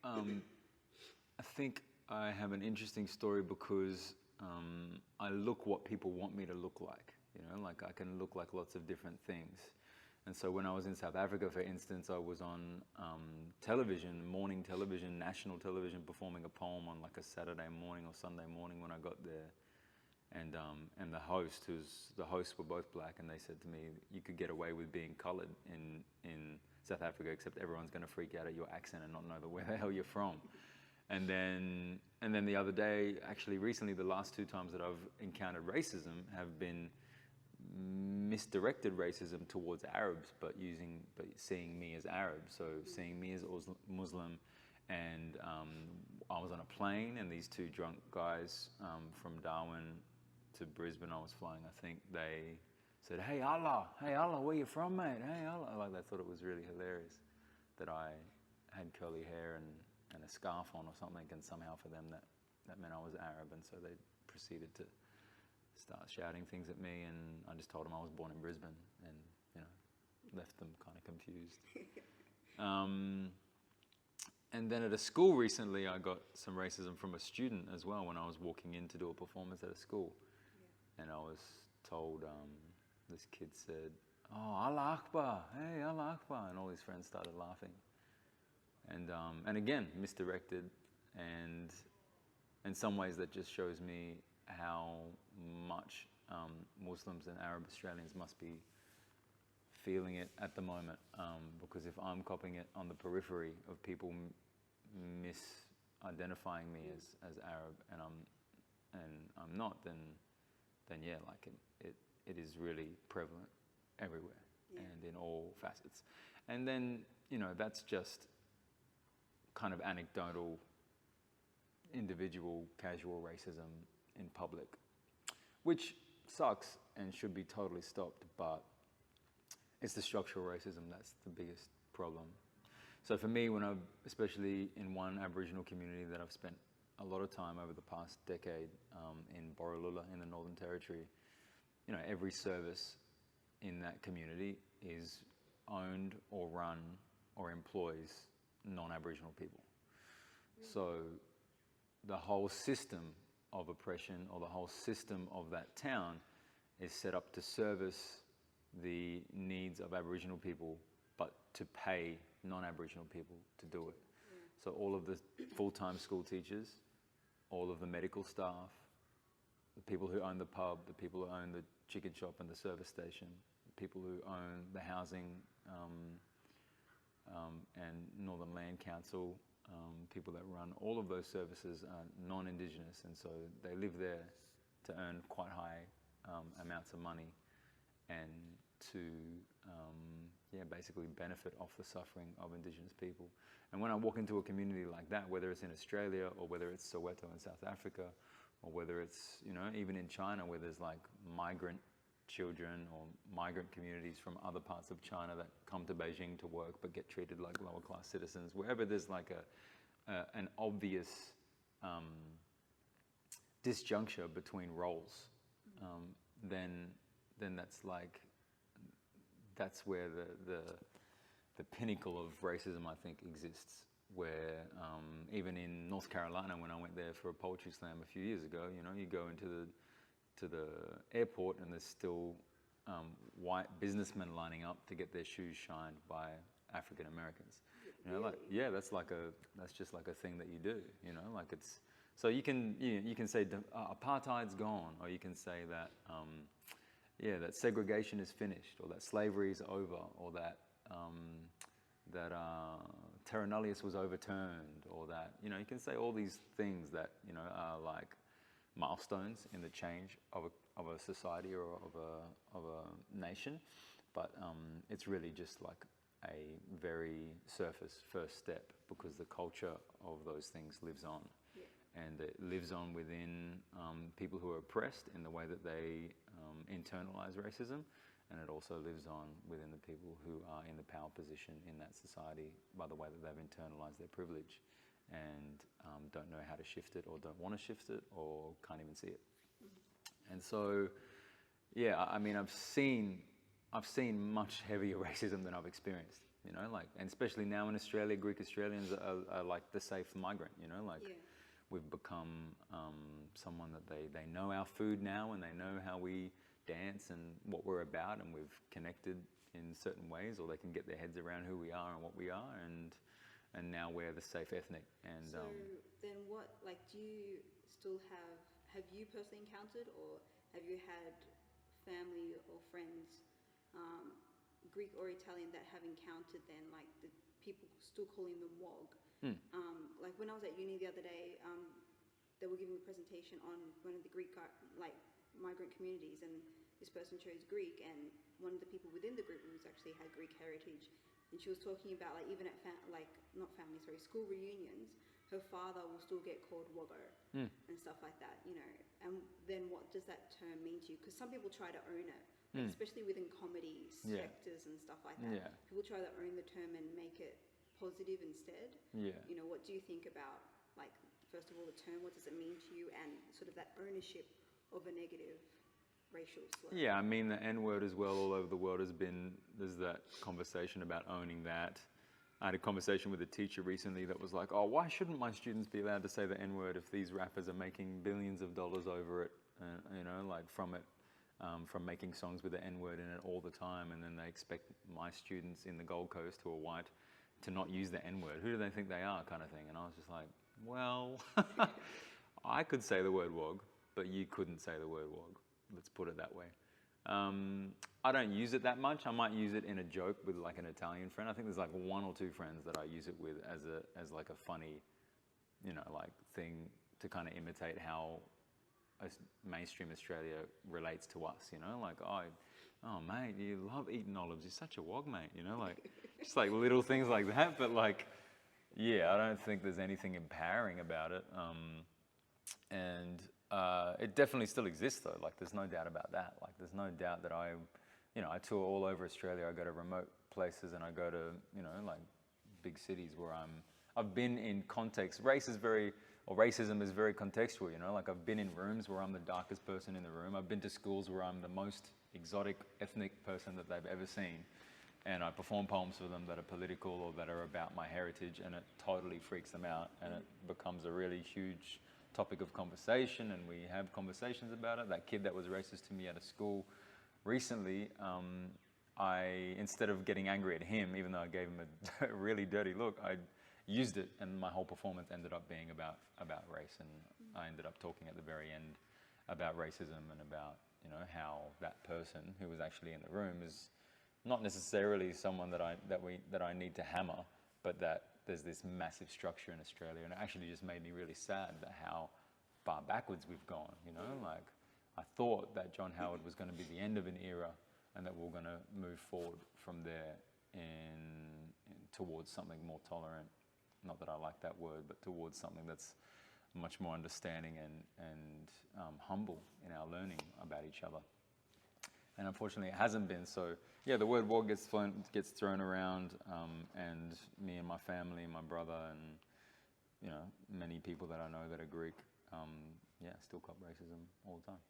I think I have an interesting story because I look what people want me to look like. You know, like I can look like lots of different things. And so when I was in South Africa, for instance, I was on television, morning television, national television, performing a poem on like a Saturday morning or Sunday morning when I got there. And the hosts were both black, and they said to me, you could get away with being colored in South Africa, except everyone's going to freak out at your accent and not know where the hell you're from. And then the other day, actually recently, the last 2 times that I've encountered racism have been misdirected racism towards Arabs, but seeing me as Arab, so seeing me as Muslim. And I was on a plane, and these 2 drunk guys from Darwin to Brisbane, I was flying, I think, they said, hey Allah, where you from, mate? Hey Allah. Like, they thought it was really hilarious that I had curly hair and a scarf on or something, and somehow for them that meant I was Arab. And so they proceeded to start shouting things at me, and I just told them I was born in Brisbane, and, you know, left them kind of confused. And then at a school recently, I got some racism from a student as well when I was walking in to do a performance at a school. Yeah. And I was told, this kid said, oh, Allah Akbar, hey, Allah Akbar, and all his friends started laughing. And again, misdirected, and in some ways that just shows me how much Muslims and Arab Australians must be feeling it at the moment, because if I'm copying it on the periphery of people misidentifying me as Arab, and I'm not, then yeah, like it is really prevalent everywhere. Yeah. And in all facets. And then, you know, that's just kind of anecdotal, individual, casual racism in public, which sucks and should be totally stopped, but it's the structural racism that's the biggest problem. So for me, especially in one Aboriginal community that I've spent a lot of time over the past decade, in Borroloola in the Northern Territory, you know, every service in that community is owned or run or employs non-Aboriginal people. So the whole system of oppression, or the whole system of that town, is set up to service the needs of Aboriginal people, but to pay non-Aboriginal people to do it. So all of the full-time school teachers, all of the medical staff, the people who own the pub, the people who own the chicken shop and the service station, the people who own the housing and Northern Land Council, people that run all of those services are non-Indigenous, and so they live there to earn quite high amounts of money and to basically benefit off the suffering of Indigenous people. And when I walk into a community like that, whether it's in Australia or whether it's Soweto in South Africa, or whether it's, you know, even in China where there's like migrant children or migrant communities from other parts of China that come to Beijing to work but get treated like lower class citizens, wherever there's like an obvious disjuncture between roles, then that's where the pinnacle of racism, I think, exists. Where even in North Carolina, when I went there for a poetry slam a few years ago, you know, you go into the airport and there's still white businessmen lining up to get their shoes shined by African Americans. You know, like, yeah, that's just like a thing that you do. You know, like it's, so you can say apartheid's gone, or you can say that that segregation is finished, or that slavery is over, or that terra nullius was overturned, or that, you know, you can say all these things that, you know, are like milestones in the change of a society or of a nation, but it's really just like a very surface first step, because the culture of those things lives on. Yeah. And it lives on within people who are oppressed in the way that they internalize racism, and it also lives on within the people who are in the power position in that society by the way that they've internalized their privilege and don't know how to shift it, or don't want to shift it, or can't even see it. Mm-hmm. And so, yeah, I mean, I've seen much heavier racism than I've experienced you know, like, and especially now in Australia, Greek Australians are like the safe migrant, you know, like we've become someone that they know our food now, and they know how we dance and what we're about, and we've connected in certain ways, or they can get their heads around who we are and what we are, and now we're the safe ethnic. And so then what, like, do you still have you personally encountered, or have you had family or friends, Greek or Italian, that have encountered then, like, the people still calling them WOG? Like when I was at uni the other day, they were giving a presentation on one of the Greek migrant communities, and this person chose Greek, and one of the people within the group was actually had Greek heritage, and she was talking about, like, even at school reunions, her father will still get called Wogo and stuff like that, you know. And then what does that term mean to you? Because some people try to own it, like, especially within comedy sectors and stuff like that. People try to own the term and make it positive instead. You know, what do you think about, like, first of all, the term, what does it mean to you, and sort of that ownership of a negative racial slur? Yeah, I mean, the N-word as well all over the world there's that conversation about owning that. I had a conversation with a teacher recently that was like, oh, why shouldn't my students be allowed to say the N-word if these rappers are making billions of dollars over it, you know, like from making songs with the N-word in it all the time, and then they expect my students in the Gold Coast who are white to not use the N-word. Who do they think they are, kind of thing? And I was just like, well, I could say the word wog, but you couldn't say the word wog. Let's put it that way. I don't use it that much. I might use it in a joke with, like, an Italian friend. I think there's like one or two friends that I use it with as like a funny, you know, like, thing to kind of imitate how mainstream Australia relates to us, you know, like, oh mate, you love eating olives. You're such a wog, mate, you know, like, just like little things like that. But like, yeah, I don't think there's anything empowering about it. And it definitely still exists, though. Like, there's no doubt about that. Like, there's no doubt that I tour all over Australia. I go to remote places, and I go to, you know, like, big cities where I've been in context. Racism is very contextual, you know. Like, I've been in rooms where I'm the darkest person in the room. I've been to schools where I'm the most exotic ethnic person that they've ever seen. And I perform poems for them that are political or that are about my heritage, and it totally freaks them out, and it becomes a really huge topic of conversation, and we have conversations about it. That kid that was racist to me at a school recently, instead of getting angry at him, even though I gave him a really dirty look, I used it, and my whole performance ended up being about race, and I ended up talking at the very end about racism and about, you know, how that person who was actually in the room is not necessarily someone that I need to hammer, but that there's this massive structure in Australia, and it actually just made me really sad that how far backwards we've gone, you know? Like, I thought that John Howard was going to be the end of an era, and that we're going to move forward from there towards something more tolerant. Not that I like that word, but towards something that's much more understanding and humble in our learning about each other. And unfortunately, it hasn't been. So yeah, the word "wog" gets thrown around, and me and my family, my brother, and, you know, many people that I know that are Greek, still cop racism all the time.